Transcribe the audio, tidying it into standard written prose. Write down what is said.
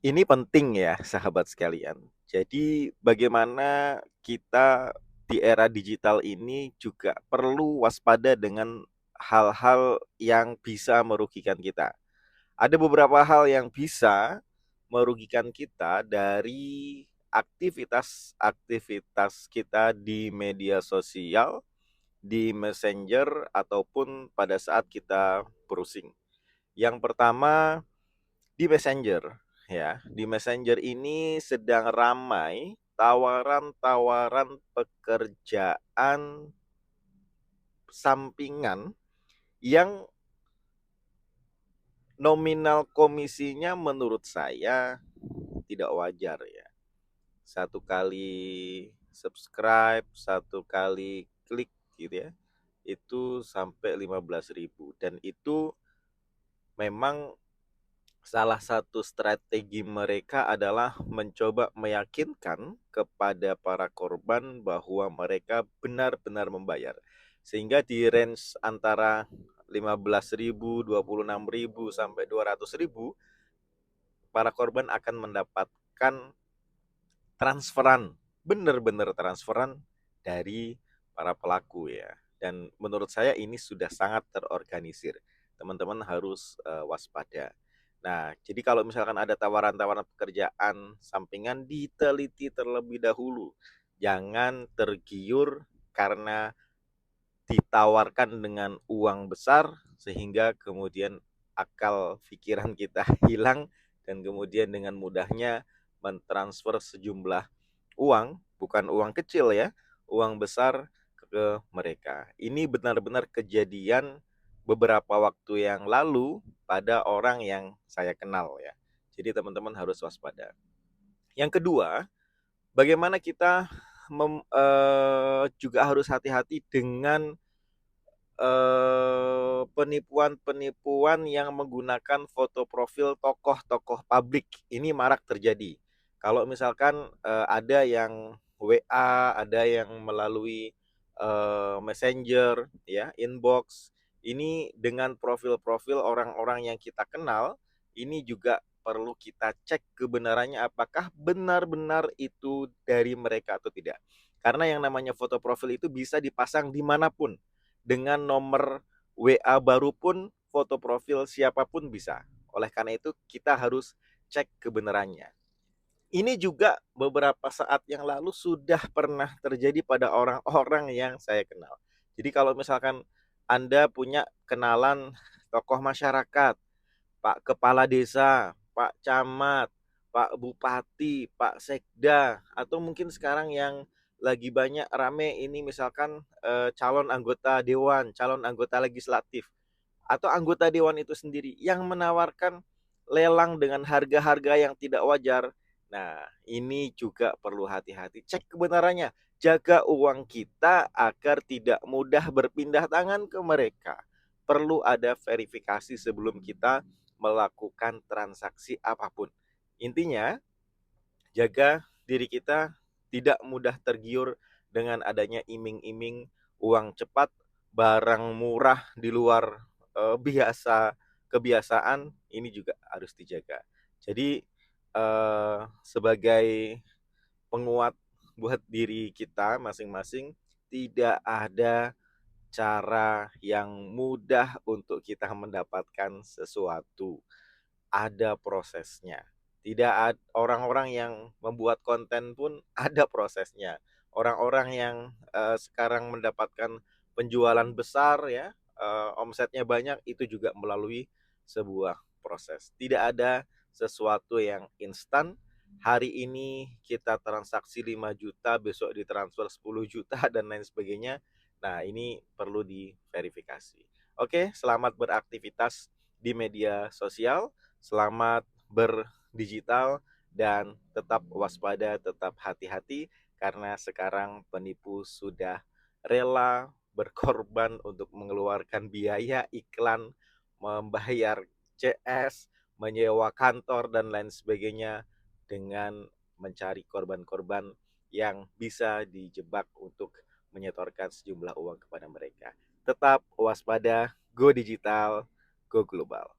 Ini penting ya, sahabat sekalian. Jadi, bagaimana kita di era digital ini juga perlu waspada dengan hal-hal yang bisa merugikan kita. Ada beberapa hal yang bisa merugikan kita dari aktivitas-aktivitas kita di media sosial, di Messenger, ataupun pada saat kita browsing. Yang pertama, di Messenger, ya. Di Messenger ini sedang ramai tawaran-tawaran pekerjaan sampingan yang nominal komisinya menurut saya tidak wajar ya. Satu kali subscribe, satu kali klik gitu ya, itu sampai 15.000, dan itu memang salah satu strategi mereka adalah mencoba meyakinkan kepada para korban bahwa mereka benar-benar membayar. Sehingga di range antara 15.000, 26.000 sampai 200.000, para korban akan mendapatkan transferan, benar-benar transferan dari para pelaku ya. Dan menurut saya ini sudah sangat terorganisir. Teman-teman harus waspada. Nah, jadi kalau misalkan ada tawaran-tawaran pekerjaan sampingan, diteliti terlebih dahulu. Jangan tergiur karena ditawarkan dengan uang besar sehingga kemudian akal pikiran kita hilang dan kemudian dengan mudahnya mentransfer sejumlah uang, bukan uang kecil ya, uang besar ke mereka. Ini benar-benar kejadian beberapa waktu yang lalu pada orang yang saya kenal ya. Jadi teman-teman harus waspada. Yang kedua, bagaimana kita juga harus hati-hati dengan penipuan-penipuan yang menggunakan foto profil tokoh-tokoh publik. Ini marak terjadi. Kalau misalkan ada yang WA, ada yang melalui Messenger, ya, inbox. Ini dengan profil-profil orang-orang yang kita kenal, ini juga perlu kita cek kebenarannya apakah benar-benar itu dari mereka atau tidak. Karena yang namanya foto profil itu bisa dipasang dimanapun dengan nomor WA baru pun, foto profil siapapun bisa. Oleh karena itu kita harus cek kebenarannya. Ini juga beberapa saat yang lalu sudah pernah terjadi pada orang-orang yang saya kenal. Jadi kalau misalkan Anda punya kenalan tokoh masyarakat, Pak Kepala Desa, Pak Camat, Pak Bupati, Pak Sekda, atau mungkin sekarang yang lagi banyak rame ini misalkan calon anggota dewan, calon anggota legislatif, atau anggota dewan itu sendiri yang menawarkan lelang dengan harga-harga yang tidak wajar. Nah, ini juga perlu hati-hati. Cek kebenarannya. Jaga uang kita agar tidak mudah berpindah tangan ke mereka. Perlu ada verifikasi sebelum kita melakukan transaksi apapun. Intinya, jaga diri kita tidak mudah tergiur dengan adanya iming-iming uang cepat, barang murah di luar kebiasaan, ini juga harus dijaga. Jadi sebagai penguat buat diri kita masing-masing, tidak ada cara yang mudah untuk kita mendapatkan sesuatu, ada prosesnya. Tidak ada orang-orang yang membuat konten pun ada prosesnya. Orang-orang yang sekarang mendapatkan penjualan besar ya, omsetnya banyak, itu juga melalui sebuah proses. Tidak ada sesuatu yang instan. Hari ini kita transaksi 5 juta, besok ditransfer 10 juta dan lain sebagainya. Nah, ini perlu diverifikasi. Oke, selamat beraktivitas di media sosial. Selamat berdigital dan tetap waspada, tetap hati-hati karena sekarang penipu sudah rela berkorban untuk mengeluarkan biaya iklan, membayar CS, menyewa kantor dan lain sebagainya dengan mencari korban-korban yang bisa dijebak untuk menyetorkan sejumlah uang kepada mereka. Tetap waspada, go digital, go global.